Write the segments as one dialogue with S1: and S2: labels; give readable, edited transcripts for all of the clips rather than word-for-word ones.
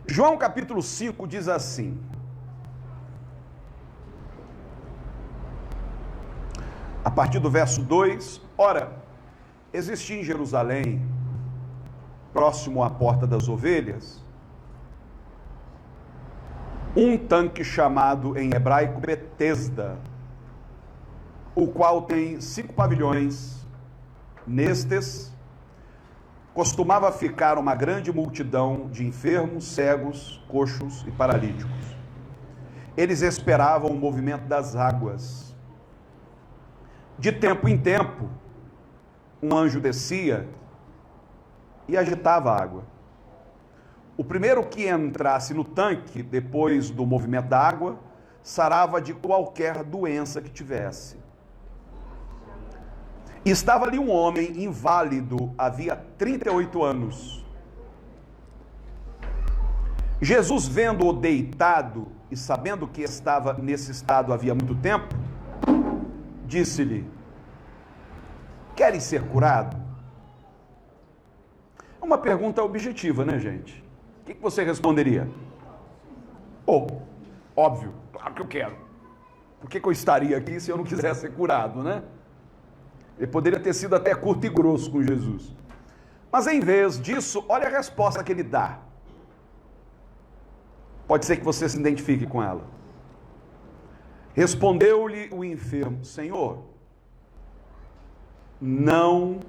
S1: João capítulo 5 diz assim: a partir do verso 2, ora, existia em Jerusalém, próximo à porta das ovelhas, um tanque chamado em hebraico Betesda, o qual tem 5 pavilhões. Nestes costumava ficar uma grande multidão de enfermos, cegos, coxos e paralíticos. Eles esperavam o movimento das águas. De tempo em tempo, um anjo descia e agitava a água. O primeiro que entrasse no tanque, depois do movimento da água, sarava de qualquer doença que tivesse. E estava ali um homem inválido, havia 38 anos. Jesus, vendo-o deitado e sabendo que estava nesse estado havia muito tempo, disse-lhe: queres ser curado? É uma pergunta objetiva, né, gente? O que você responderia? Óbvio, claro que eu quero. Por que eu estaria aqui se eu não quisesse ser curado, né? Ele poderia ter sido até curto e grosso com Jesus. Mas em vez disso, olha a resposta que ele dá. Pode ser que você se identifique com ela. Respondeu-lhe o enfermo: Senhor, não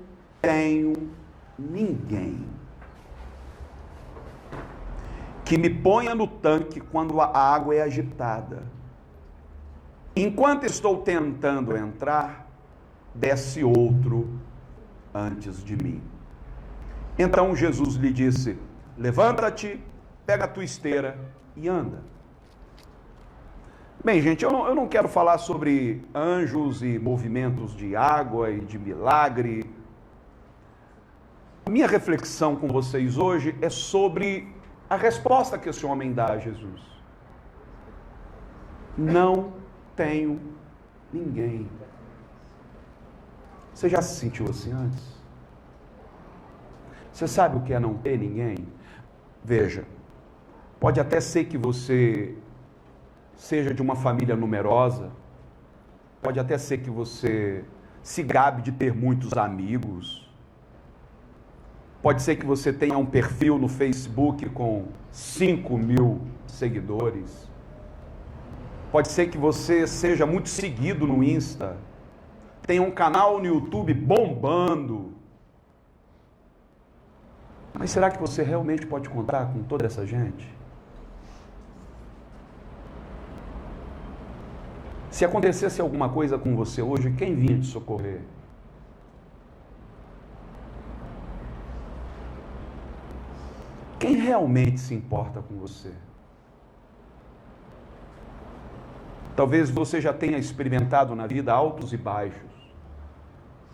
S1: tenho ninguém que me ponha no tanque quando a água é agitada. Enquanto estou tentando entrar, desce outro antes de mim. Então Jesus lhe disse: levanta-te, pega a tua esteira e anda. Bem, gente, eu não quero falar sobre anjos e movimentos de água e de milagre. A minha reflexão com vocês hoje é sobre a resposta que esse homem dá a Jesus. Não tenho ninguém. Você já se sentiu assim antes? Você sabe o que é não ter ninguém? Veja, pode até ser que você seja de uma família numerosa, pode até ser que você se gabe de ter muitos amigos, pode ser que você tenha um perfil no Facebook com 5.000 seguidores, pode ser que você seja muito seguido no Insta, tem um canal no YouTube bombando. Mas será que você realmente pode contar com toda essa gente? Se acontecesse alguma coisa com você hoje, quem vinha te socorrer? Quem realmente se importa com você? Talvez você já tenha experimentado na vida altos e baixos.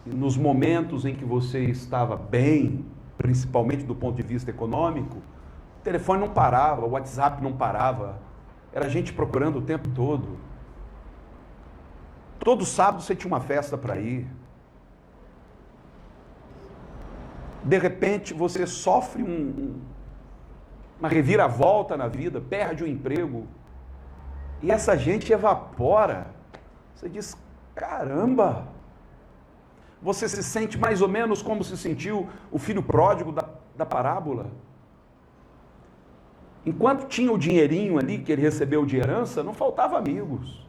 S1: E nos momentos em que você estava bem, principalmente do ponto de vista econômico, o telefone não parava, o WhatsApp não parava, era gente procurando o tempo todo. Todo sábado você tinha uma festa para ir. De repente você sofre uma reviravolta na vida, perde o emprego, e essa gente evapora. Você diz: caramba! Você se sente mais ou menos como se sentiu o filho pródigo da parábola. Enquanto tinha o dinheirinho ali que ele recebeu de herança, não faltava amigos.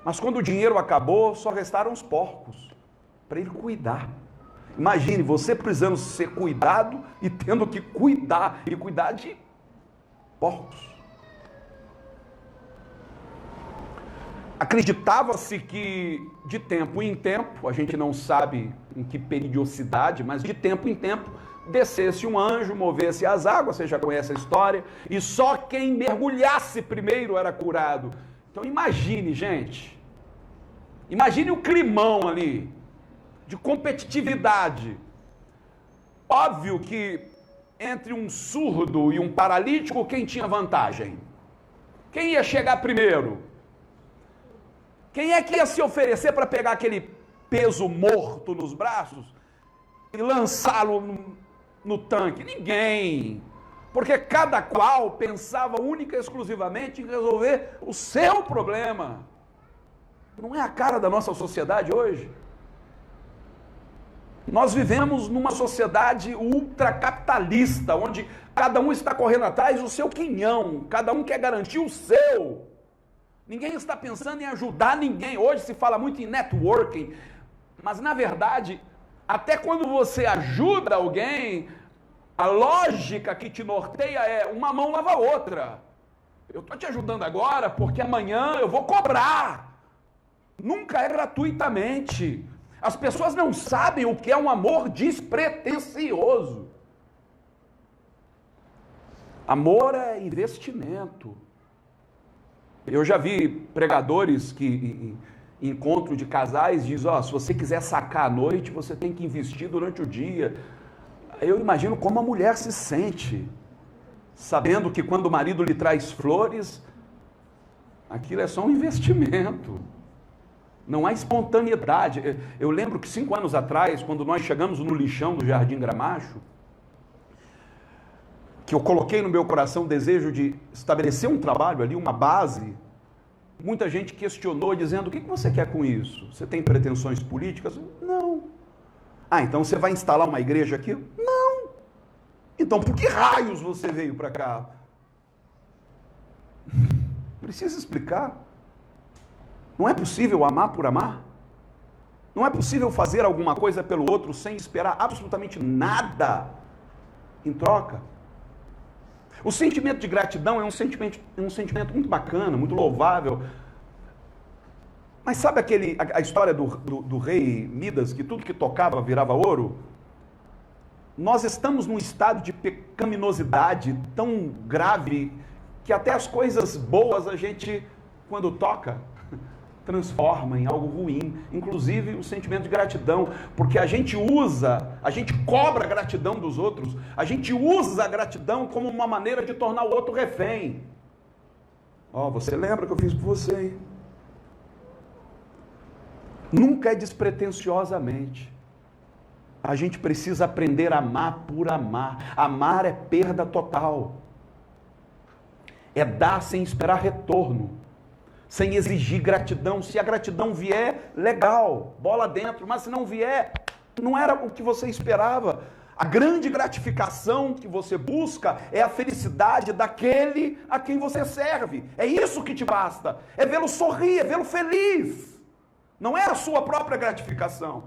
S1: Mas quando o dinheiro acabou, só restaram os porcos para ele cuidar. Imagine você precisando ser cuidado e tendo que cuidar, e cuidar de porcos. Acreditava-se que de tempo em tempo, a gente não sabe em que periodicidade, mas de tempo em tempo, descesse um anjo, movesse as águas, você já conhece a história, e só quem mergulhasse primeiro era curado. Então imagine, gente, imagine o climão ali, de competitividade. Óbvio que entre um surdo e um paralítico, quem tinha vantagem? Quem ia chegar primeiro? Quem é que ia se oferecer para pegar aquele peso morto nos braços e lançá-lo no tanque? Ninguém. Porque cada qual pensava única e exclusivamente em resolver o seu problema. Não é a cara da nossa sociedade hoje? Nós vivemos numa sociedade ultracapitalista, onde cada um está correndo atrás do seu quinhão, cada um quer garantir o seu. Ninguém está pensando em ajudar ninguém. Hoje se fala muito em networking, mas na verdade, até quando você ajuda alguém, a lógica que te norteia é uma mão lava a outra. Eu estou te ajudando agora porque amanhã eu vou cobrar. Nunca é gratuitamente. As pessoas não sabem o que é um amor despretensioso. Amor é investimento. Eu já vi pregadores que em encontro de casais dizem, se você quiser sacar à noite, você tem que investir durante o dia. Eu imagino como a mulher se sente, sabendo que quando o marido lhe traz flores, aquilo é só um investimento. Não há espontaneidade. Eu lembro que 5 anos atrás, quando nós chegamos no lixão do Jardim Gramacho, que eu coloquei no meu coração o desejo de estabelecer um trabalho ali, uma base, muita gente questionou, dizendo, o que você quer com isso? Você tem pretensões políticas? Não. Então você vai instalar uma igreja aqui? Não. Então por que raios você veio para cá? Precisa explicar. Não é possível amar por amar? Não é possível fazer alguma coisa pelo outro sem esperar absolutamente nada em troca? O sentimento de gratidão é um sentimento muito bacana, muito louvável. Mas sabe a história do rei Midas, que tudo que tocava virava ouro? Nós estamos num estado de pecaminosidade tão grave que até as coisas boas a gente, quando toca, transforma em algo ruim, inclusive o sentimento de gratidão, porque a gente cobra a gratidão dos outros, a gente usa a gratidão como uma maneira de tornar o outro refém. Você lembra que eu fiz por você, hein? Nunca é despretensiosamente. A gente precisa aprender a amar por amar. Amar é perda total. É dar sem esperar retorno, sem exigir gratidão. Se a gratidão vier, legal, bola dentro, mas se não vier, não era o que você esperava. A grande gratificação que você busca é a felicidade daquele a quem você serve. É isso que te basta. É vê-lo sorrir, é vê-lo feliz. Não é a sua própria gratificação.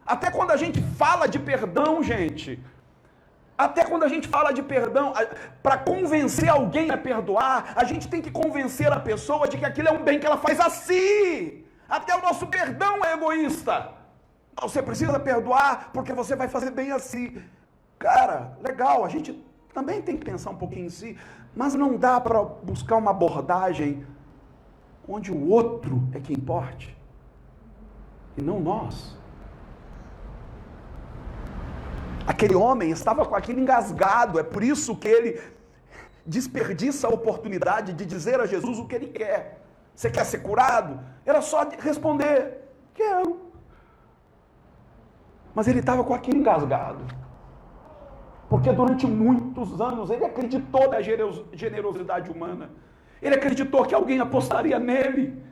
S1: Até quando a gente fala de perdão, gente, para convencer alguém a perdoar, a gente tem que convencer a pessoa de que aquilo é um bem que ela faz a si. Até o nosso perdão é egoísta. Você precisa perdoar porque você vai fazer bem a si. Cara, legal, a gente também tem que pensar um pouquinho em si, mas não dá para buscar uma abordagem onde o outro é que importe e não nós. Aquele homem estava com aquilo engasgado, é por isso que ele desperdiça a oportunidade de dizer a Jesus o que ele quer. Você quer ser curado? Era só responder, quero. Mas ele estava com aquilo engasgado, porque durante muitos anos ele acreditou na generosidade humana, ele acreditou que alguém apostaria nele,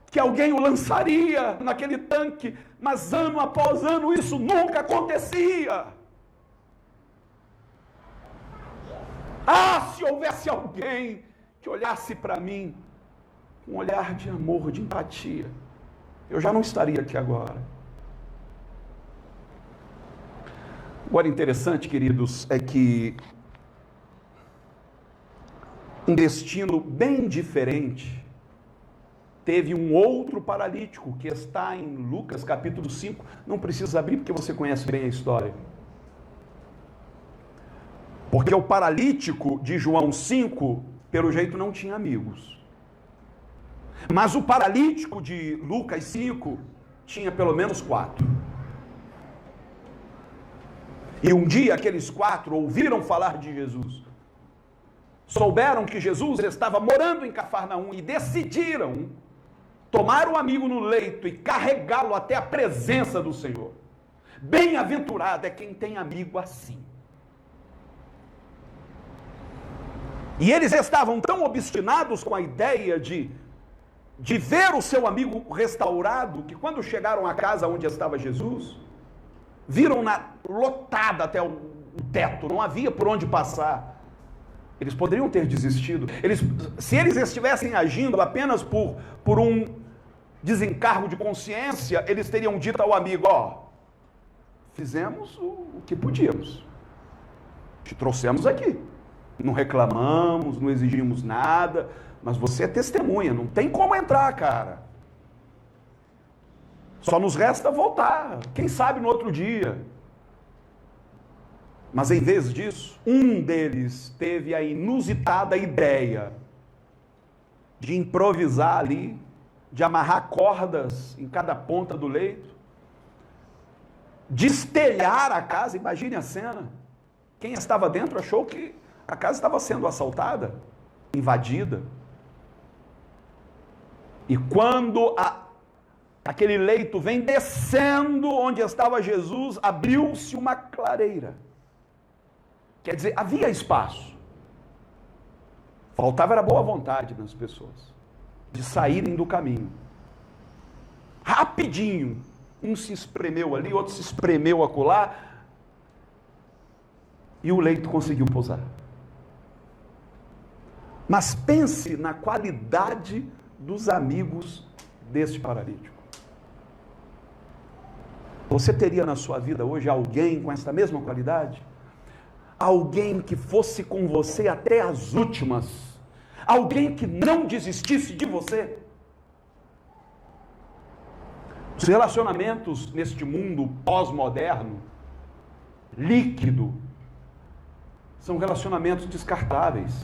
S1: que alguém o lançaria naquele tanque, mas ano após ano isso nunca acontecia. Se houvesse alguém que olhasse para mim com um olhar de amor, de empatia, eu já não estaria aqui agora. Agora, interessante, queridos, é que um destino bem diferente teve um outro paralítico, que está em Lucas capítulo 5, não precisa abrir porque você conhece bem a história. Porque o paralítico de João 5, pelo jeito, não tinha amigos. Mas o paralítico de Lucas 5 tinha pelo menos 4. E um dia aqueles 4 ouviram falar de Jesus. Souberam que Jesus estava morando em Cafarnaum e decidiram tomar o amigo no leito e carregá-lo até a presença do Senhor. Bem-aventurado é quem tem amigo assim. E eles estavam tão obstinados com a ideia de ver o seu amigo restaurado, que quando chegaram à casa onde estava Jesus, viram-na lotada até o teto, não havia por onde passar. Eles poderiam ter desistido. Se eles estivessem agindo apenas por um desencargo de consciência, eles teriam dito ao amigo: ó, fizemos o que podíamos, te trouxemos aqui, não reclamamos, não exigimos nada, mas você é testemunha, não tem como entrar, cara. Só nos resta voltar, quem sabe no outro dia. Mas em vez disso, um deles teve a inusitada ideia de improvisar ali, de amarrar cordas em cada ponta do leito, de estelhar a casa. Imagine a cena. Quem estava dentro achou que a casa estava sendo assaltada, invadida. E quando aquele leito vem descendo onde estava Jesus, abriu-se uma clareira. Quer dizer, havia espaço. Faltava era boa vontade nas pessoas, de saírem do caminho. Rapidinho, um se espremeu ali, outro se espremeu acolá, e o leito conseguiu pousar. Mas pense na qualidade dos amigos deste paralítico. Você teria na sua vida hoje alguém com essa mesma qualidade? Alguém que fosse com você até as últimas? Alguém que não desistisse de você? Os relacionamentos neste mundo pós-moderno, líquido, são relacionamentos descartáveis.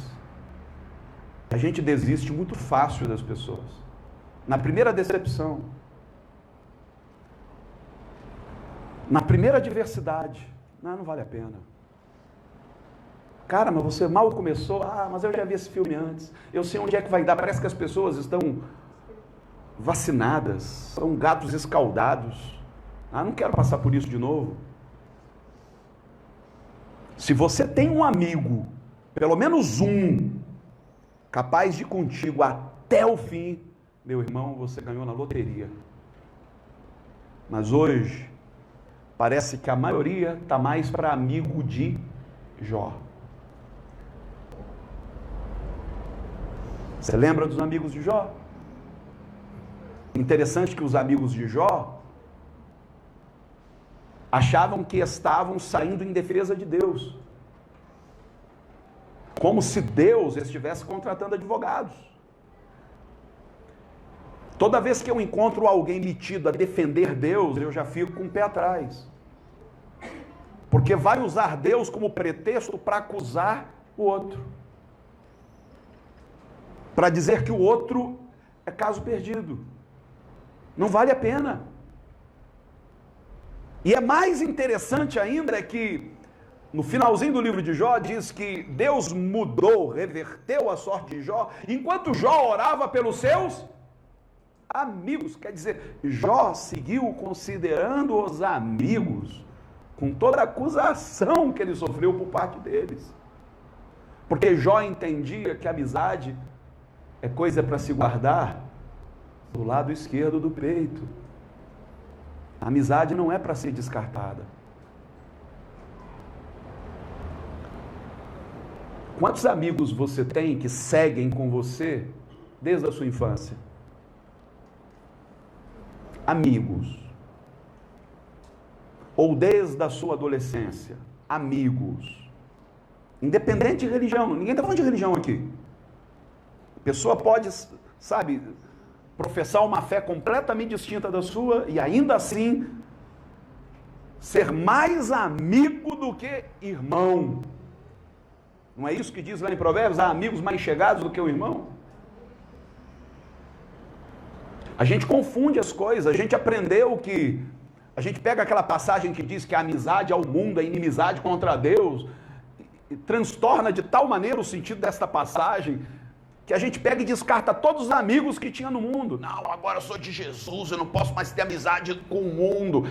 S1: A gente desiste muito fácil das pessoas. Na primeira decepção, na primeira adversidade, não vale a pena. Cara, mas você mal começou, mas eu já vi esse filme antes, eu sei onde é que vai dar, parece que as pessoas estão vacinadas, são gatos escaldados, não quero passar por isso de novo. Se você tem um amigo, pelo menos um, capaz de ir contigo até o fim, meu irmão, você ganhou na loteria. Mas hoje, parece que a maioria está mais para amigo de Jó. Você lembra dos amigos de Jó? Interessante que os amigos de Jó achavam que estavam saindo em defesa de Deus. Como se Deus estivesse contratando advogados. Toda vez que eu encontro alguém metido a defender Deus, eu já fico com o pé atrás. Porque vai usar Deus como pretexto para acusar o outro. Para dizer que o outro é caso perdido. Não vale a pena. E é mais interessante ainda que no finalzinho do livro de Jó diz que Deus mudou, reverteu a sorte de Jó, enquanto Jó orava pelos seus amigos. Quer dizer, Jó seguiu considerando os amigos, com toda a acusação que ele sofreu por parte deles. Porque Jó entendia que a amizade é coisa para se guardar do lado esquerdo do peito. A amizade não é para ser descartada. Quantos amigos você tem que seguem com você desde a sua infância? Amigos. Ou desde a sua adolescência? Amigos. Independente de religião, ninguém está falando de religião aqui. A pessoa pode, professar uma fé completamente distinta da sua e ainda assim ser mais amigo do que irmão. Não é isso que diz lá em Provérbios? Há amigos mais chegados do que o irmão? A gente confunde as coisas, a gente aprendeu que... A gente pega aquela passagem que diz que a amizade ao mundo é inimizade contra Deus, e transtorna de tal maneira o sentido desta passagem, que a gente pega e descarta todos os amigos que tinha no mundo. Não, agora eu sou de Jesus, eu não posso mais ter amizade com o mundo.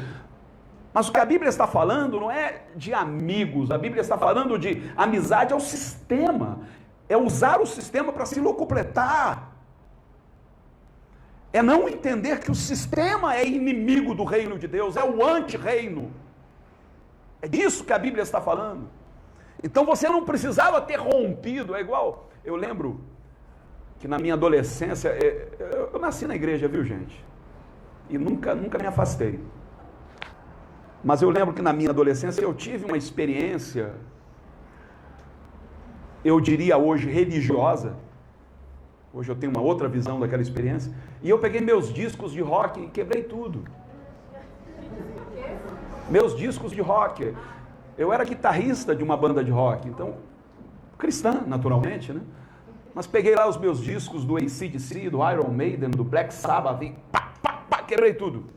S1: Mas o que a Bíblia está falando não é de amigos, a Bíblia está falando de amizade ao sistema. É usar o sistema para se locupletar. É não entender que o sistema é inimigo do reino de Deus, é o anti-reino. É disso que a Bíblia está falando. Então você não precisava ter rompido, é igual, eu lembro que na minha adolescência, eu nasci na igreja, viu gente? E nunca me afastei. Mas eu lembro que na minha adolescência eu tive uma experiência, eu diria hoje religiosa. Hoje eu tenho uma outra visão daquela experiência. E eu peguei meus discos de rock e quebrei tudo. Meus discos de rock. Eu era guitarrista de uma banda de rock, então, cristã, naturalmente, né? Mas peguei lá os meus discos do AC/DC, do Iron Maiden, do Black Sabbath e quebrei tudo.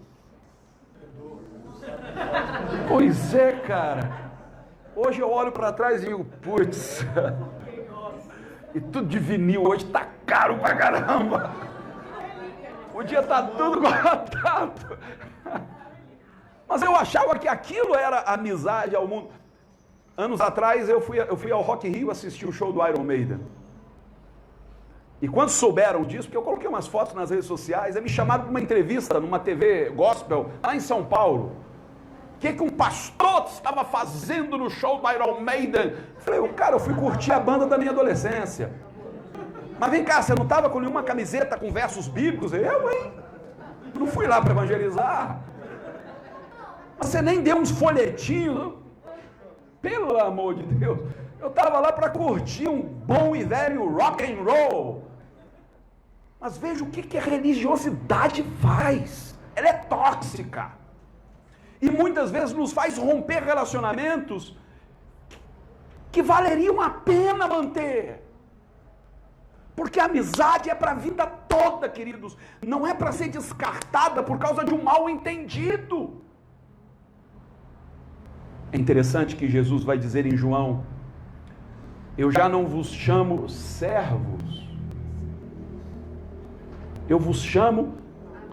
S1: Pois é, cara. Hoje eu olho para trás e digo, putz, e tudo de vinil hoje tá caro pra caramba. Podia estar tudo guardado. Mas eu achava que aquilo era amizade ao mundo. Anos atrás eu fui ao Rock in Rio assistir o show do Iron Maiden. E quando souberam disso, porque eu coloquei umas fotos nas redes sociais, me chamaram para uma entrevista numa TV gospel lá em São Paulo. O que um pastor estava fazendo no show do Iron Maiden? Eu falei, cara, eu fui curtir a banda da minha adolescência. Mas vem cá, você não estava com nenhuma camiseta com versos bíblicos? Eu, hein? Não fui lá para evangelizar. Você nem deu uns folhetinhos, não? Pelo amor de Deus. Eu estava lá para curtir um bom e velho rock and roll. Mas veja o que a religiosidade faz. Ela é tóxica. E muitas vezes nos faz romper relacionamentos que valeriam a pena manter. Porque a amizade é para a vida toda, queridos. Não é para ser descartada por causa de um mal entendido. É interessante que Jesus vai dizer em João, eu já não vos chamo servos, eu vos chamo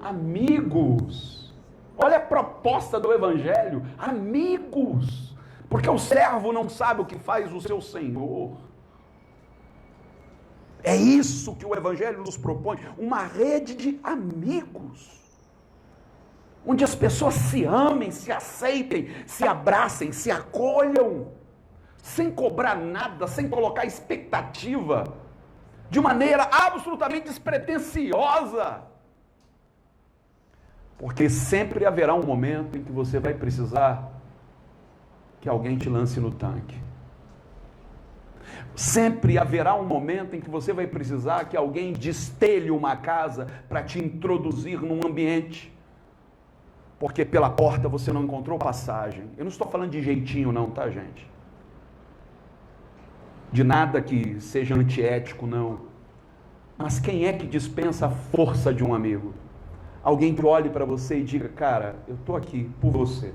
S1: amigos. Olha a proposta do Evangelho, amigos, porque o servo não sabe o que faz o seu Senhor. É isso que o Evangelho nos propõe, uma rede de amigos, onde as pessoas se amem, se aceitem, se abracem, se acolham, sem cobrar nada, sem colocar expectativa, de maneira absolutamente despretensiosa. Porque sempre haverá um momento em que você vai precisar que alguém te lance no tanque. Sempre haverá um momento em que você vai precisar que alguém destelhe uma casa para te introduzir num ambiente. Porque pela porta você não encontrou passagem. Eu não estou falando de jeitinho não, tá, gente? De nada que seja antiético, não. Mas quem é que dispensa a força de um amigo? Alguém que olhe para você e diga, cara, eu estou aqui por você.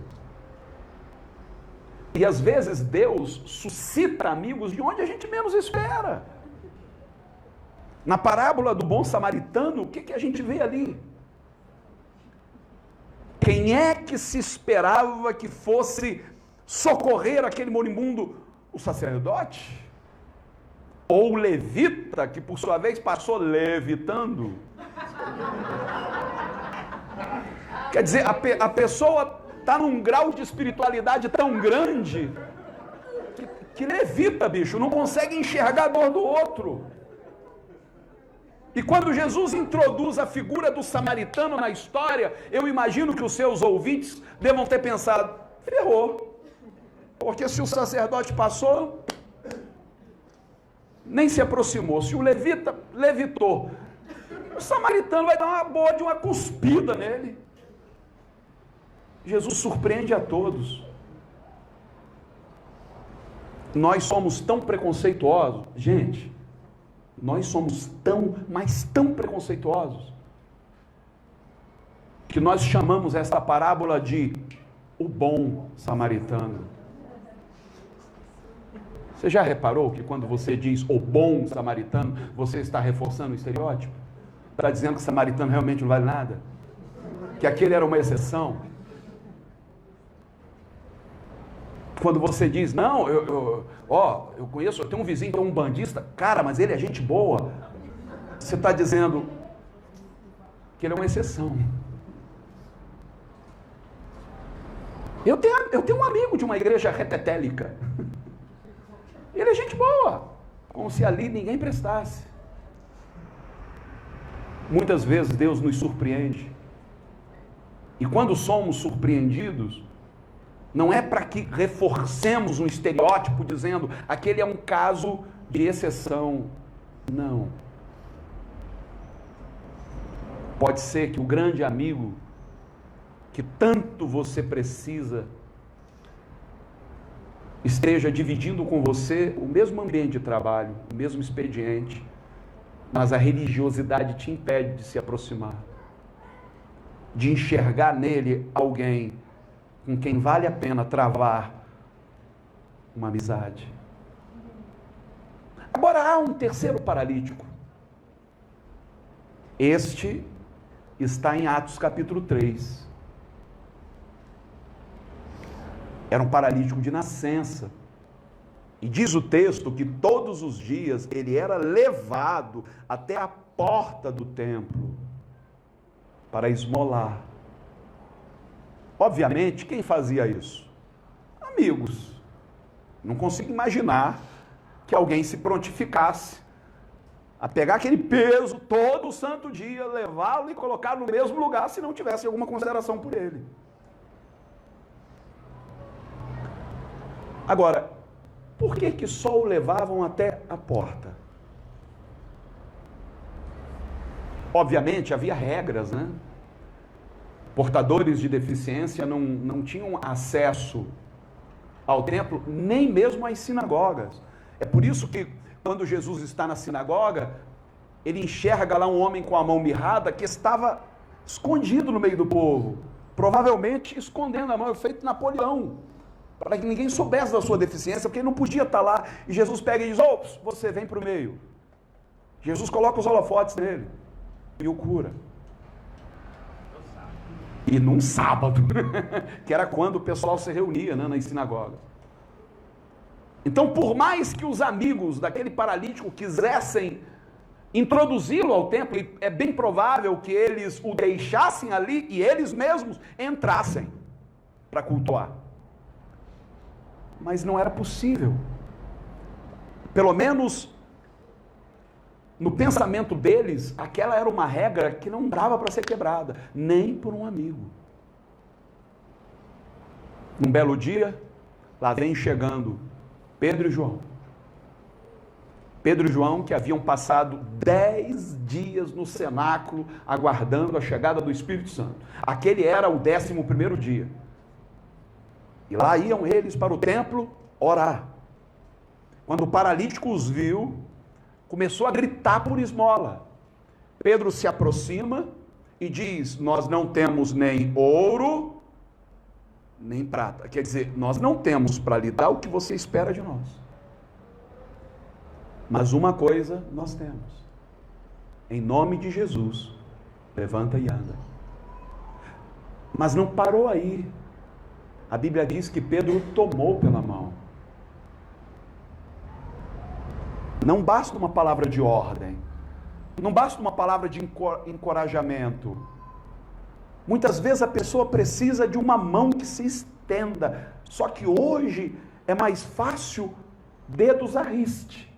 S1: E às vezes Deus suscita amigos de onde a gente menos espera. Na parábola do bom samaritano, o que a gente vê ali? Quem é que se esperava que fosse socorrer aquele moribundo? O sacerdote? Ou o levita, que por sua vez passou levitando? Quer dizer, a pessoa está num grau de espiritualidade tão grande que levita, bicho, não consegue enxergar a dor do outro. E quando Jesus introduz a figura do samaritano na história, eu imagino que os seus ouvintes devam ter pensado, ferrou. Porque se o sacerdote passou, nem se aproximou. Se o levita levitou, o samaritano vai dar uma boa de uma cuspida nele. Jesus surpreende a todos. Nós somos tão preconceituosos, gente. Nós somos tão, mas tão preconceituosos, que nós chamamos esta parábola de o bom samaritano. Você já reparou que quando você diz o bom samaritano, você está reforçando o estereótipo? Está dizendo que o samaritano realmente não vale nada? Que aquele era uma exceção? Quando você diz, não, eu conheço, eu tenho um vizinho que é um bandista, cara, mas ele é gente boa. Você está dizendo que ele é uma exceção. Eu tenho um amigo de uma igreja retetélica. Ele é gente boa, como se ali ninguém prestasse. Muitas vezes Deus nos surpreende. E quando somos surpreendidos, não é para que reforcemos um estereótipo dizendo aquele é um caso de exceção. Não. Pode ser que o grande amigo que tanto você precisa esteja dividindo com você o mesmo ambiente de trabalho, o mesmo expediente, mas a religiosidade te impede de se aproximar, de enxergar nele alguém com quem vale a pena travar uma amizade. Agora há um terceiro paralítico. Este está em Atos capítulo 3. Era um paralítico de nascença. E diz o texto que todos os dias ele era levado até a porta do templo para esmolar. Obviamente, quem fazia isso? Amigos. Não consigo imaginar que alguém se prontificasse a pegar aquele peso todo santo dia, levá-lo e colocar no mesmo lugar se não tivesse alguma consideração por ele. Agora, por que só o levavam até a porta? Obviamente, havia regras, né? Portadores de deficiência não tinham acesso ao templo, nem mesmo às sinagogas. É por isso que, quando Jesus está na sinagoga, ele enxerga lá um homem com a mão mirrada que estava escondido no meio do povo, provavelmente escondendo a mão, feito Napoleão, para que ninguém soubesse da sua deficiência, porque ele não podia estar lá. E Jesus pega e diz: você vem para o meio. Jesus coloca os holofotes nele e o cura. E num sábado, que era quando o pessoal se reunia, né, nas sinagogas. Então, por mais que os amigos daquele paralítico quisessem introduzi-lo ao templo, e é bem provável que eles o deixassem ali e eles mesmos entrassem para cultuar. Mas não era possível. Pelo menos no pensamento deles, aquela era uma regra que não dava para ser quebrada, nem por um amigo. Um belo dia, lá vem chegando Pedro e João. Pedro e João, que haviam passado 10 dias no cenáculo, aguardando a chegada do Espírito Santo. Aquele era o 11º dia. E lá iam eles para o templo orar. Quando o paralítico os viu, começou a gritar por esmola. Pedro se aproxima e diz: nós não temos nem ouro, nem prata. Quer dizer, nós não temos para lhe dar o que você espera de nós. Mas uma coisa nós temos. Em nome de Jesus, levanta e anda. Mas não parou aí. A Bíblia diz que Pedro o tomou pela mão. Não basta uma palavra de ordem. Não basta uma palavra de encorajamento. Muitas vezes a pessoa precisa de uma mão que se estenda. Só que hoje é mais fácil dedos à riste.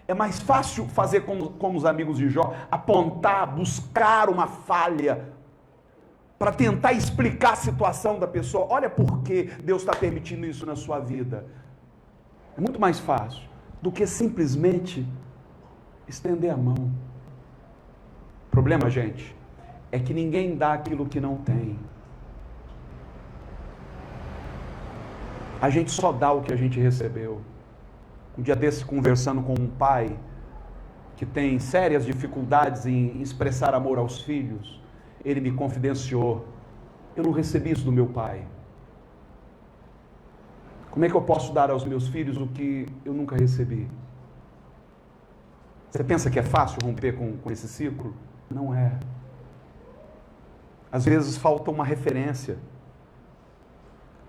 S1: É mais fácil fazer como os amigos de Jó, apontar, buscar uma falha, para tentar explicar a situação da pessoa. Olha por que Deus está permitindo isso na sua vida. É muito mais fácil do que simplesmente estender a mão. O problema, gente, é que ninguém dá aquilo que não tem. A gente só dá o que a gente recebeu. Um dia desse, conversando com um pai que tem sérias dificuldades em expressar amor aos filhos, ele me confidenciou: eu não recebi isso do meu pai. Como é que eu posso dar aos meus filhos o que eu nunca recebi? Você pensa que é fácil romper com esse ciclo? Não é. Às vezes falta uma referência.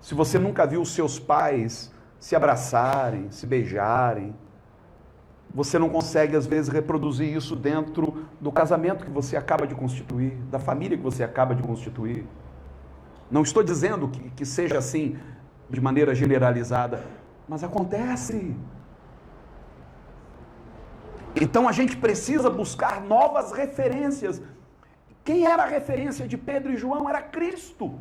S1: se você nunca viu os seus pais se abraçarem, se beijarem, você não consegue, às vezes, reproduzir isso dentro do casamento que você acaba de constituir, da família que você acaba de constituir. Não estou dizendo que seja assim de maneira generalizada, mas acontece. Então a gente precisa buscar novas referências. Quem era a referência de Pedro e João? Era Cristo.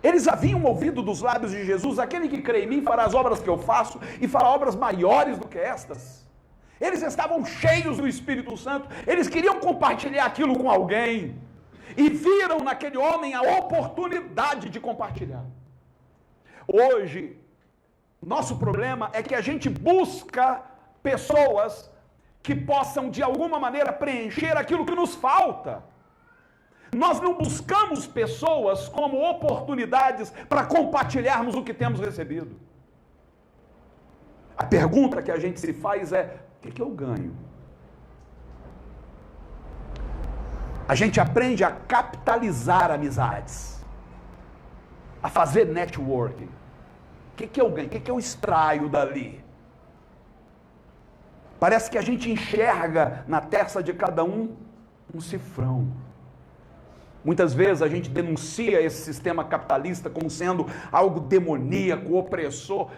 S1: Eles haviam ouvido dos lábios de Jesus: aquele que crê em mim fará as obras que eu faço e fará obras maiores do que estas. Eles estavam cheios do Espírito Santo, eles queriam compartilhar aquilo com alguém, e viram naquele homem a oportunidade de compartilhar. Hoje, nosso problema é que a gente busca pessoas que possam de alguma maneira preencher aquilo que nos falta. Nós não buscamos pessoas como oportunidades para compartilharmos o que temos recebido. A pergunta que a gente se faz é: o que eu ganho? A gente aprende a capitalizar amizades, a fazer networking. O que eu ganho? O que eu extraio dali? Parece que a gente enxerga na testa de cada um cifrão. Muitas vezes a gente denuncia esse sistema capitalista como sendo algo demoníaco, opressor,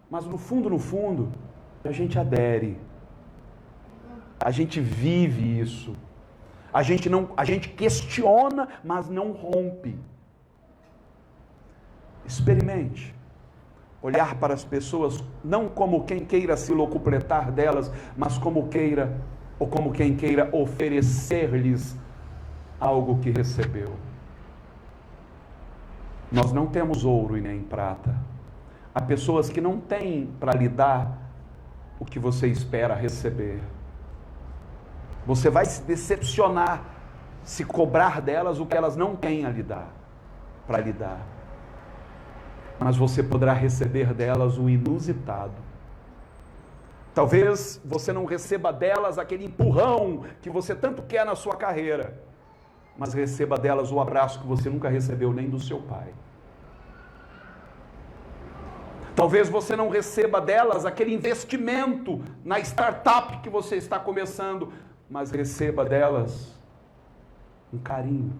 S1: mas no fundo, a gente adere, a gente vive isso, a gente questiona, mas não rompe. Experimente olhar para as pessoas não como quem queira se locupletar delas, mas como quem queira oferecer-lhes algo que recebeu. Nós não temos ouro e nem prata. Há pessoas que não têm para lhe dar o que você espera receber. Você vai se decepcionar se cobrar delas o que elas não têm a lhe dar, para lhe dar. Mas você poderá receber delas o inusitado. Talvez você não receba delas aquele empurrão que você tanto quer na sua carreira, mas receba delas o abraço que você nunca recebeu nem do seu pai. Talvez você não receba delas aquele investimento na startup que você está começando, mas receba delas um carinho,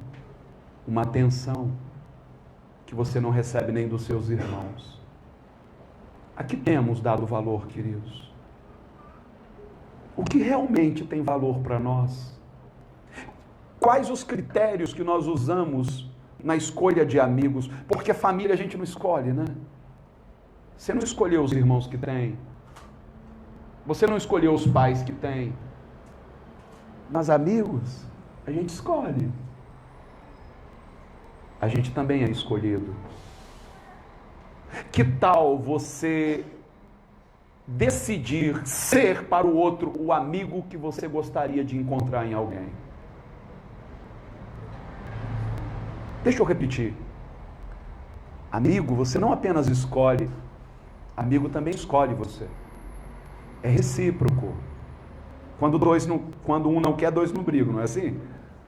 S1: uma atenção que você não recebe nem dos seus irmãos. A que temos dado valor, queridos? O que realmente tem valor para nós? Quais os critérios que nós usamos na escolha de amigos? Porque família a gente não escolhe, né? Você não escolheu os irmãos que tem. Você não escolheu os pais que tem. Mas amigos, a gente escolhe. A gente também é escolhido. Que tal você decidir ser para o outro o amigo que você gostaria de encontrar em alguém? Deixa eu repetir. Amigo, você não apenas escolhe, amigo também escolhe você. É recíproco. Quando um não quer, dois não brigam, não é assim?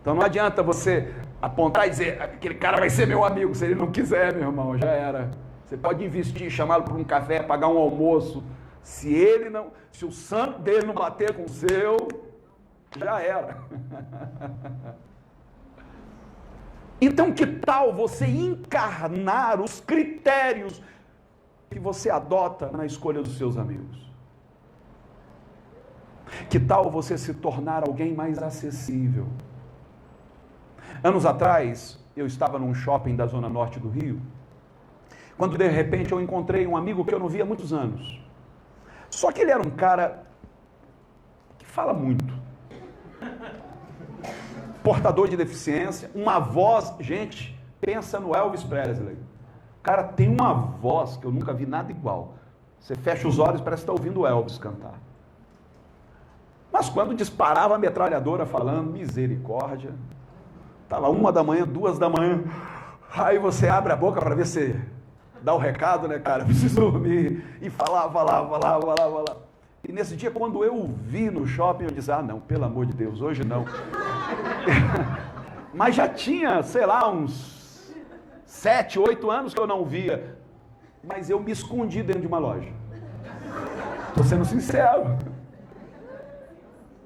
S1: Então não adianta você apontar e dizer: aquele cara vai ser meu amigo. Se ele não quiser, meu irmão, já era. Você pode investir, chamá-lo para um café, pagar um almoço. Se o santo dele não bater com o seu, já era. Então que tal você encarnar os critérios que você adota na escolha dos seus amigos? Que tal você se tornar alguém mais acessível? Anos atrás, eu estava num shopping da zona norte do Rio, quando de repente eu encontrei um amigo que eu não via há muitos anos. Só que ele era um cara que fala muito. Portador de deficiência, uma voz, gente, pensa no Elvis Presley. O cara tem uma voz que eu nunca vi nada igual. Você fecha os olhos, parece que está ouvindo o Elvis cantar. Mas quando disparava a metralhadora falando, misericórdia, estava 1 da manhã, 2 da manhã, aí você abre a boca para ver se dá o recado, né, cara? Preciso dormir. E falava. E nesse dia, quando eu o vi no shopping, eu disse: ah, não, pelo amor de Deus, hoje não. Mas já tinha, sei lá, uns 7, 8 anos que eu não via. Mas eu me escondi dentro de uma loja. Estou sendo sincero.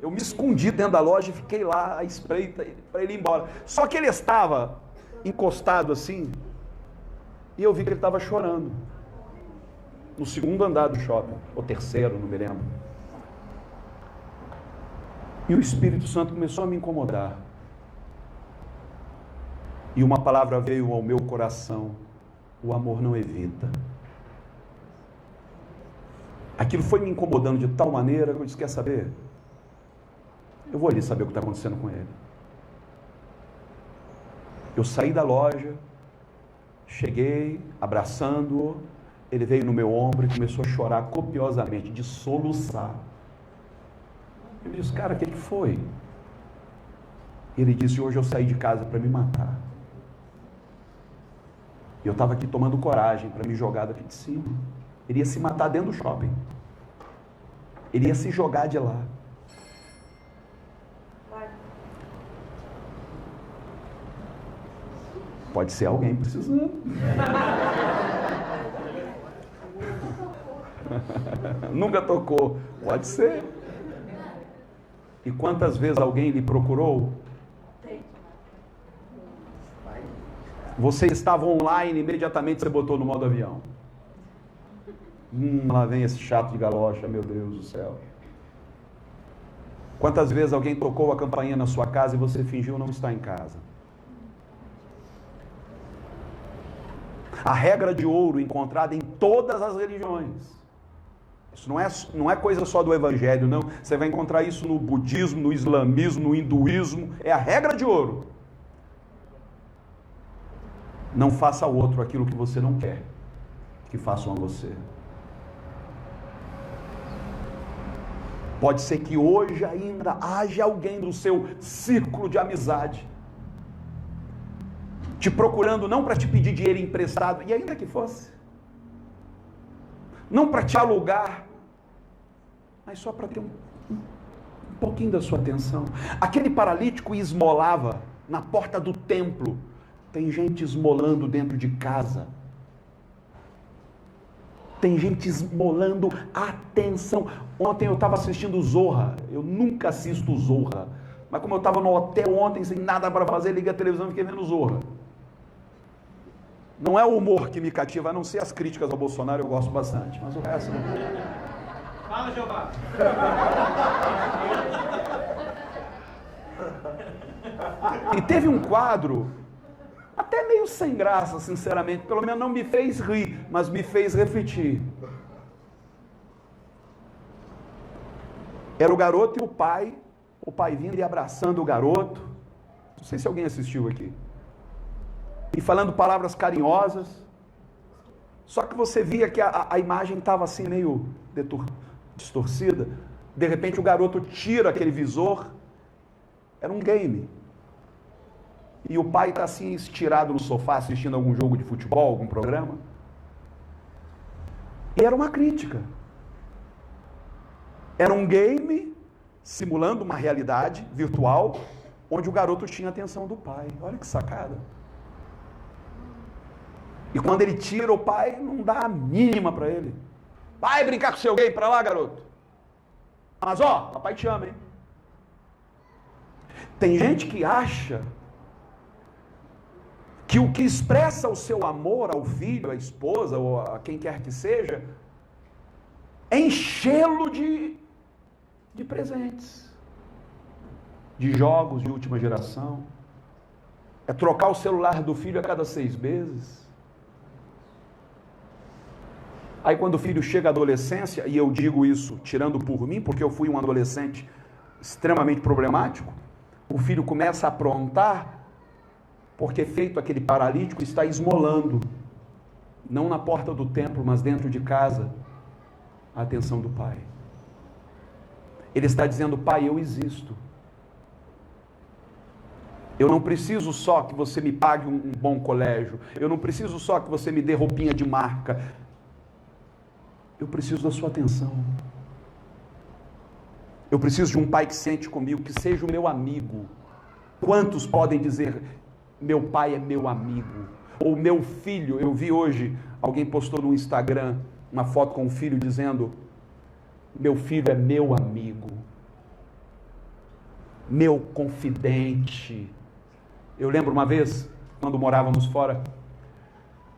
S1: Eu me escondi dentro da loja e fiquei lá à espreita para ele ir embora. Só que ele estava encostado assim, e eu vi que ele estava chorando. No segundo andar do shopping, ou terceiro, não me lembro. E o Espírito Santo começou a me incomodar. E uma palavra veio ao meu coração: o amor não evita. Aquilo foi me incomodando de tal maneira que eu disse: quer saber? Eu vou ali saber o que está acontecendo com ele. Eu saí da loja, cheguei, abraçando-o, ele veio no meu ombro e começou a chorar copiosamente, de soluçar. Eu disse: cara, o que foi? Ele disse: hoje eu saí de casa para me matar. E eu estava aqui tomando coragem para me jogar daqui de cima. Ele ia se matar dentro do shopping. Ele ia se jogar de lá. Pode ser alguém precisando. Nunca tocou. Pode ser. E quantas vezes alguém lhe procurou? Você estava online, imediatamente você botou no modo avião. Lá vem esse chato de galocha, meu Deus do céu. Quantas vezes alguém tocou a campainha na sua casa e você fingiu não estar em casa? A regra de ouro encontrada em todas as religiões. Isso não é coisa só do evangelho, não. Você vai encontrar isso no budismo, no islamismo, no hinduísmo. É a regra de ouro. Não faça ao outro aquilo que você não quer que façam a você. Pode ser que hoje ainda haja alguém do seu círculo de amizade te procurando não para te pedir dinheiro emprestado, e ainda que fosse, não para te alugar, mas só para ter um pouquinho da sua atenção. Aquele paralítico esmolava na porta do templo. Tem gente esmolando dentro de casa. Tem gente esmolando atenção. Ontem eu estava assistindo Zorra. Eu nunca assisto Zorra. Mas como eu estava no hotel ontem, sem nada para fazer, liguei a televisão e fiquei vendo Zorra. Não é o humor que me cativa, a não ser as críticas ao Bolsonaro, eu gosto bastante. Mas o resto não.
S2: Fala, Jeová.
S1: E teve um quadro até meio sem graça, sinceramente. Pelo menos não me fez rir, mas me fez refletir. Era o garoto e o pai vindo e abraçando o garoto. Não sei se alguém assistiu aqui. E falando palavras carinhosas. Só que você via que a imagem estava assim meio distorcida. De repente o garoto tira aquele visor. Era um game. E o pai está assim estirado no sofá assistindo algum jogo de futebol, algum programa. E era uma crítica. Era um game simulando uma realidade virtual onde o garoto tinha a atenção do pai. Olha que sacada. E quando ele tira, o pai não dá a mínima para ele. Vai brincar com seu game para lá, garoto. Mas ó, papai te ama, hein? Tem gente que acha que o que expressa o seu amor ao filho, à esposa ou a quem quer que seja, é enchê-lo de presentes, de jogos de última geração, é trocar o celular do filho a cada 6 meses. Aí quando o filho chega à adolescência, e eu digo isso tirando por mim, porque eu fui um adolescente extremamente problemático, o filho começa a aprontar, porque feito aquele paralítico está esmolando, não na porta do templo, mas dentro de casa, a atenção do pai. Ele está dizendo: pai, eu existo. Eu não preciso só que você me pague um bom colégio, eu não preciso só que você me dê roupinha de marca, eu preciso da sua atenção. Eu preciso de um pai que sente comigo, que seja o meu amigo. Quantos podem dizer: meu pai é meu amigo? Ou meu filho, eu vi hoje, alguém postou no Instagram uma foto com o filho dizendo: meu filho é meu amigo, meu confidente. Eu lembro uma vez, quando morávamos fora,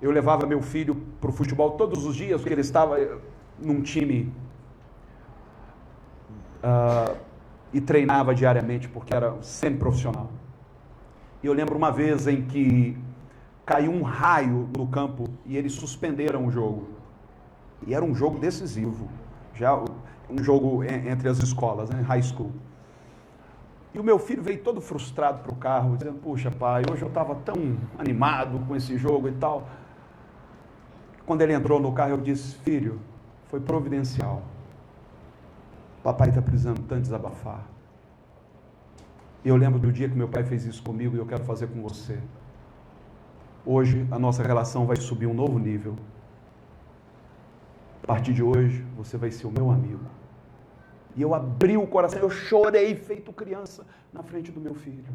S1: eu levava meu filho para o futebol todos os dias, porque ele estava num time e treinava diariamente, porque era sempre profissional. E eu lembro uma vez em que caiu um raio no campo e eles suspenderam o jogo. E era um jogo decisivo, já um jogo entre as escolas, né, high school. E o meu filho veio todo frustrado para o carro, dizendo: puxa pai, hoje eu estava tão animado com esse jogo e tal. Quando ele entrou no carro, eu disse: filho, foi providencial. Papai está precisando tanto desabafar. E eu lembro do dia que meu pai fez isso comigo e eu quero fazer com você. Hoje a nossa relação vai subir um novo nível. A partir de hoje, você vai ser o meu amigo. E eu abri o coração, eu chorei feito criança na frente do meu filho.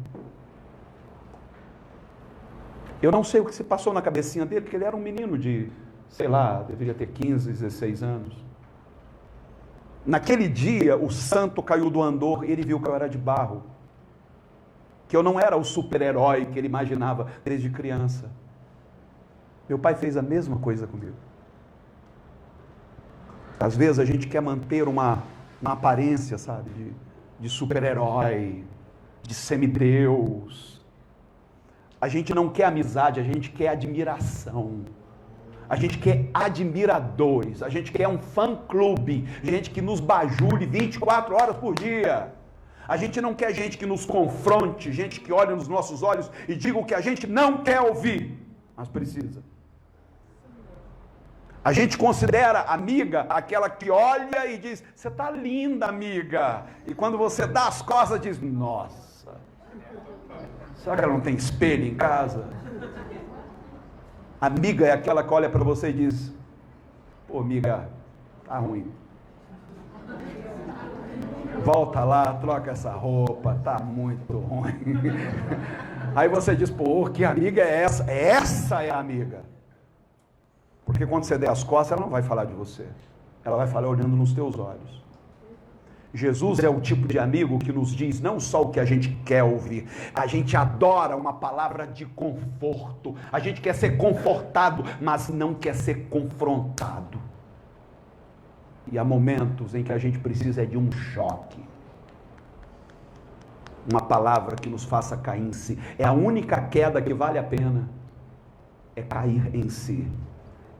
S1: Eu não sei o que se passou na cabecinha dele, porque ele era um menino de, sei lá, deveria ter 15, 16 anos. Naquele dia, o santo caiu do andor e ele viu que eu era de barro. Que eu não era o super-herói que ele imaginava desde criança. Meu pai fez a mesma coisa comigo. Às vezes a gente quer manter uma aparência, sabe, de super-herói, de semideus. A gente não quer amizade, a gente quer admiração. A gente quer admiradores, a gente quer um fã-clube, gente que nos bajule 24 horas por dia. A gente não quer gente que nos confronte, gente que olhe nos nossos olhos e diga o que a gente não quer ouvir, mas precisa. A gente considera amiga aquela que olha e diz: você está linda, amiga. E quando você dá as costas, diz: nossa, será que ela não tem espelho em casa? Amiga é aquela que olha para você e diz: pô, amiga, tá ruim. Volta lá, troca essa roupa, tá muito ruim. Aí você diz: pô, que amiga é essa? Essa é a amiga. Porque quando você der as costas, ela não vai falar de você. Ela vai falar olhando nos teus olhos. Jesus é o tipo de amigo que nos diz não só o que a gente quer ouvir. A gente adora uma palavra de conforto. A gente quer ser confortado, mas não quer ser confrontado. E há momentos em que a gente precisa de um choque. Uma palavra que nos faça cair em si. É a única queda que vale a pena. É cair em si.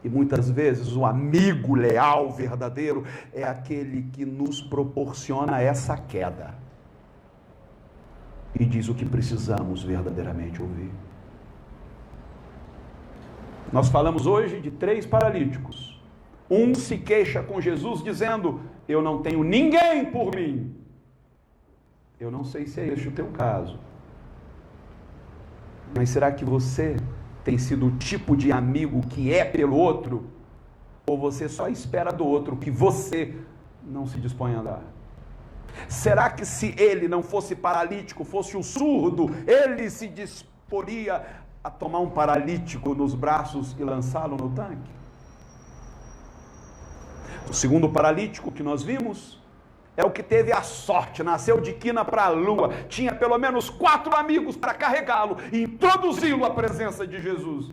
S1: E muitas vezes o amigo leal, verdadeiro, é aquele que nos proporciona essa queda. E diz o que precisamos verdadeiramente ouvir. Nós falamos hoje de 3 paralíticos. Um se queixa com Jesus dizendo: eu não tenho ninguém por mim. Eu não sei se é este o teu caso. Mas será que você tem sido o tipo de amigo que é pelo outro? Ou você só espera do outro que você não se dispõe a dar? Será que se ele não fosse paralítico, fosse o surdo, ele se disporia a tomar um paralítico nos braços e lançá-lo no tanque? O segundo paralítico que nós vimos é o que teve a sorte, nasceu de quina para a lua, tinha pelo menos 4 amigos para carregá-lo e introduzi-lo à presença de Jesus.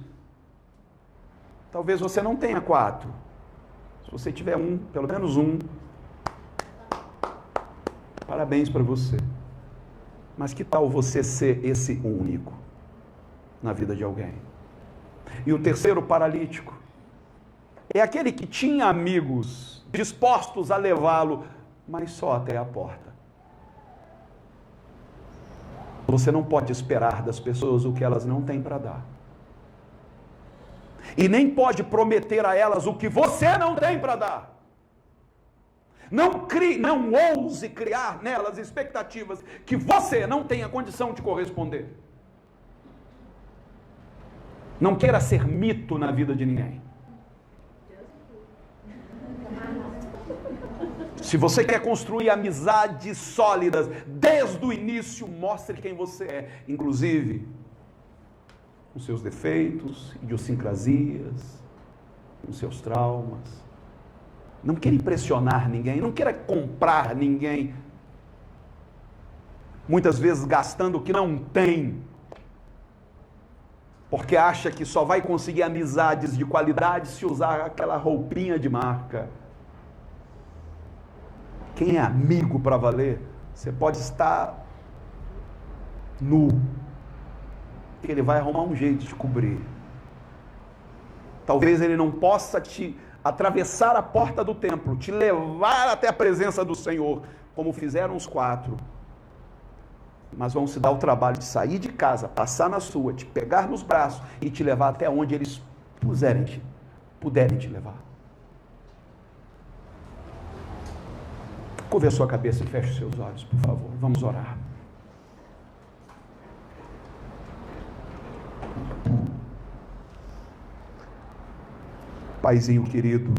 S1: Talvez você não tenha 4. Se você tiver um, pelo menos um, parabéns para você. Mas que tal você ser esse único na vida de alguém? E o terceiro paralítico é aquele que tinha amigos dispostos a levá-lo, mas só até a porta. Você não pode esperar das pessoas o que elas não têm para dar. E nem pode prometer a elas o que você não tem para dar. Não ouse criar nelas expectativas que você não tem a condição de corresponder. Não queira ser mito na vida de ninguém. Se você quer construir amizades sólidas desde o início, mostre quem você é. Inclusive, com seus defeitos, idiosincrasias, com seus traumas. Não queira impressionar ninguém, não queira comprar ninguém, muitas vezes gastando o que não tem, porque acha que só vai conseguir amizades de qualidade se usar aquela roupinha de marca. Quem é amigo para valer, você pode estar nu, que ele vai arrumar um jeito de cobrir. Talvez ele não possa te atravessar a porta do templo, te levar até a presença do Senhor, como fizeram os 4. Mas vão se dar o trabalho de sair de casa, passar na sua, te pegar nos braços e te levar até onde eles puderem te levar. Curve a sua cabeça e feche os seus olhos, por favor. Vamos orar. Paizinho querido,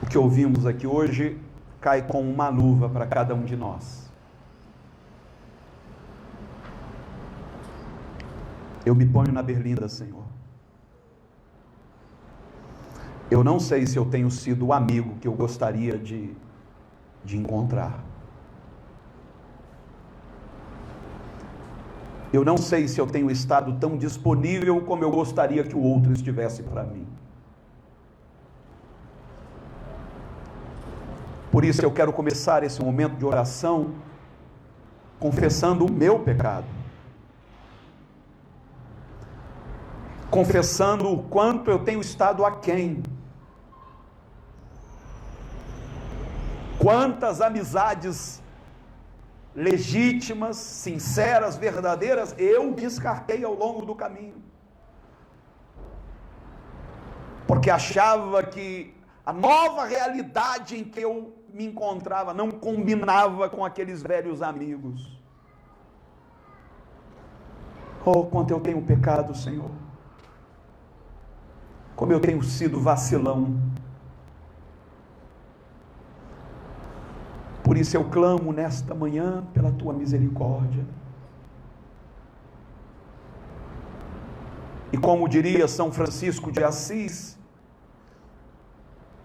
S1: o que ouvimos aqui hoje cai como uma luva para cada um de nós. Eu me ponho na berlinda, Senhor. Eu não sei se eu tenho sido o amigo que eu gostaria de encontrar. Eu não sei se eu tenho estado tão disponível como eu gostaria que o outro estivesse para mim. Por isso eu quero começar esse momento de oração confessando o meu pecado. Confessando o quanto eu tenho estado aquém. Quantas amizades legítimas, sinceras, verdadeiras, eu descartei ao longo do caminho. Porque achava que a nova realidade em que eu me encontrava não combinava com aqueles velhos amigos. Oh, quanto eu tenho pecado, Senhor. Como eu tenho sido vacilão. Por isso eu clamo nesta manhã pela tua misericórdia. E como diria São Francisco de Assis,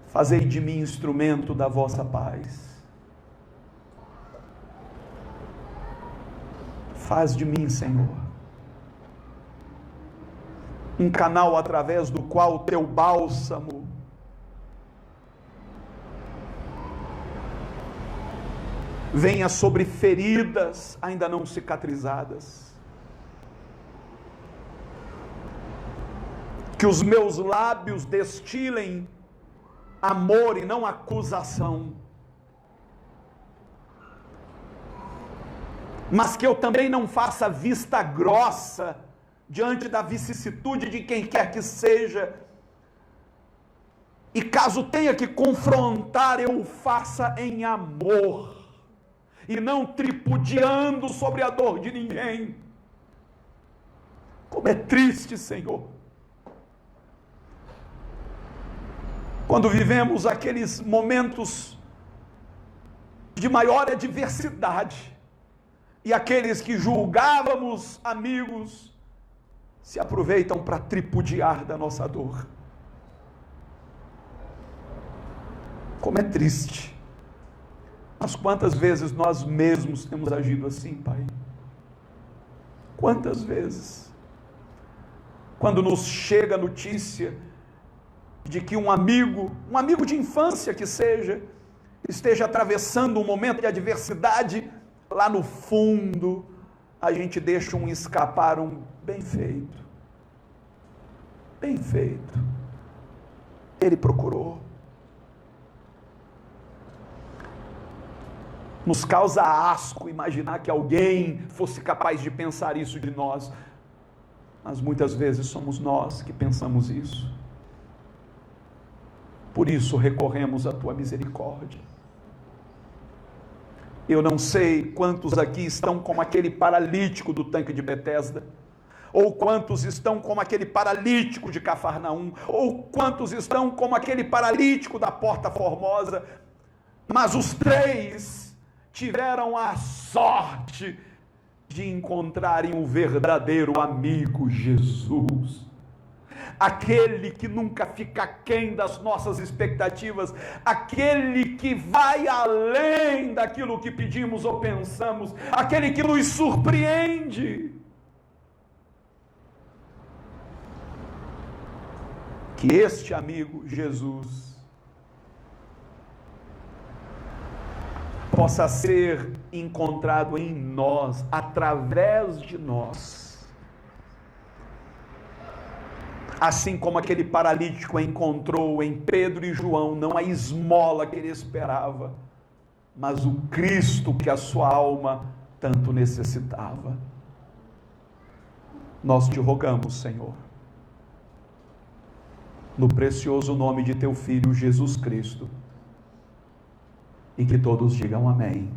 S1: fazei de mim instrumento da vossa paz. Faz de mim, Senhor, um canal através do qual o teu bálsamo venha sobre feridas ainda não cicatrizadas. Que os meus lábios destilem amor e não acusação. Mas que eu também não faça vista grossa diante da vicissitude de quem quer que seja. E caso tenha que confrontar, eu o faça em amor. E não tripudiando sobre a dor de ninguém. Como é triste, Senhor, quando vivemos aqueles momentos de maior adversidade, e aqueles que julgávamos amigos, se aproveitam para tripudiar da nossa dor. Como é triste. Mas quantas vezes nós mesmos temos agido assim, Pai? Quantas vezes? Quando nos chega a notícia de que um amigo de infância que seja, esteja atravessando um momento de adversidade, lá no fundo, a gente deixa um escapar, um bem feito. Bem feito. Ele procurou. Nos causa asco imaginar que alguém fosse capaz de pensar isso de nós. Mas muitas vezes somos nós que pensamos isso. Por isso recorremos à tua misericórdia. Eu não sei quantos aqui estão como aquele paralítico do tanque de Betesda, ou quantos estão como aquele paralítico de Cafarnaum, ou quantos estão como aquele paralítico da Porta Formosa, mas os três tiveram a sorte de encontrarem o verdadeiro amigo Jesus. Aquele que nunca fica aquém das nossas expectativas, aquele que vai além daquilo que pedimos ou pensamos, aquele que nos surpreende. Que este amigo Jesus possa ser encontrado em nós, através de nós. Assim como aquele paralítico encontrou em Pedro e João não a esmola que ele esperava, mas o Cristo que a sua alma tanto necessitava. Nós te rogamos, Senhor, no precioso nome de teu Filho Jesus Cristo, e que todos digam amém.